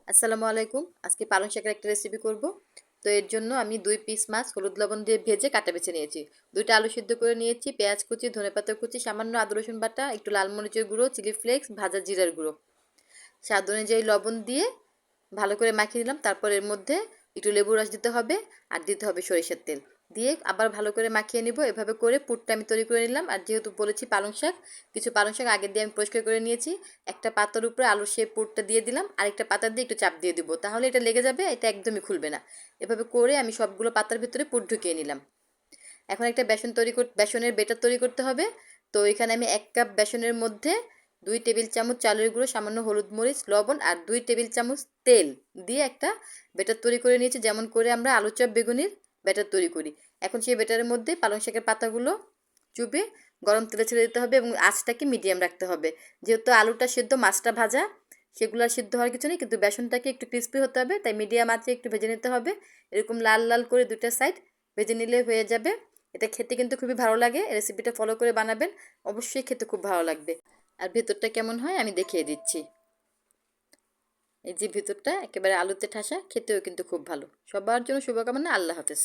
আসসালামু আলাইকুম। আজকে পালং শাকের একটা রেসিপি করব। তো এর জন্য আমি 2 পিস মাছ হলুদ লবণ দিয়ে ভেজে কাটা বেছে নিয়েছি। 2টা আলু সিদ্ধ করে নিয়েছি, পেঁয়াজ কুচি, ধনেপাতা কুচি, সামান্য আদা রসুন বাটা, একটু লাল মরিচের গুঁড়ো, চিলি ফ্লেক্স, ভাজা জিরার গুঁড়ো। স্বাদ অনুযায়ী লবণ দিয়ে ভালো করে মাখিয়ে নিলাম। তারপর এর মধ্যে একটু লেবু রস দিতে হবে আর দিতে হবে সরিষার তেল। দিয়ে আবার ভালো করে মাখিয়ে নিব। এভাবে করে পুরটা আমি তৈরি করে নিলাম। আর যেহেতু বলেছি পালং শাক, কিছু পালং শাক আগে দিয়ে আমি পরিষ্কার করে নিয়েছি। একটা পাতার উপরে আলুর সেই পুরটা দিয়ে দিলাম, আরেকটা পাতা দিয়ে একটু চাপ দিয়ে দিব, তাহলে এটা লেগে যাবে, এটা একদমই খুলবে না। এভাবে করে আমি সবগুলো পাতার ভিতরে পুর ঢুকিয়ে নিলাম। এখন একটা বেসনের বেটার তৈরি করতে হবে। তো এখানে আমি 1 কাপ বেসনের মধ্যে 2 টেবিল চামচ চালের গুঁড়ো, সামান্য হলুদ মরিচ লবণ আর 2 টেবিল চামচ তেল দিয়ে একটা বেটার তৈরি করে নিয়েছি, যেমন করে আমরা আলু চপ বেগুনির বেটার তৈরি করি। এখন সেই বেটারের মধ্যে পালং শাকের পাতাগুলো চুপে গরম তেলে ছেড়ে দিতে হবে এবং আঁচটাকে মিডিয়াম রাখতে হবে। যেহেতু আলুটা সিদ্ধ, মাছটা ভাজা, সেগুলো আর সিদ্ধ হওয়ার কিছু নেই, কিন্তু বেসনটাকে একটু ক্রিস্পি হতে হবে, তাই মিডিয়াম আঁচে একটু ভেজে নিতে হবে। এরকম লাল লাল করে 2টা সাইড ভেজে নিলে হয়ে যাবে। এটা খেতে কিন্তু খুবই ভালো লাগে। রেসিপিটা ফলো করে বানাবেন, অবশ্যই খেতে খুব ভালো লাগবে। আর ভেতরটা কেমন হয় আমি দেখিয়ে দিচ্ছি। এই যে ভেতরটা একেবারে আলুতে ঠাসা, খেতেও কিন্তু খুব ভালো। সবার জন্য শুভকামনা। আল্লাহ হাফেজ।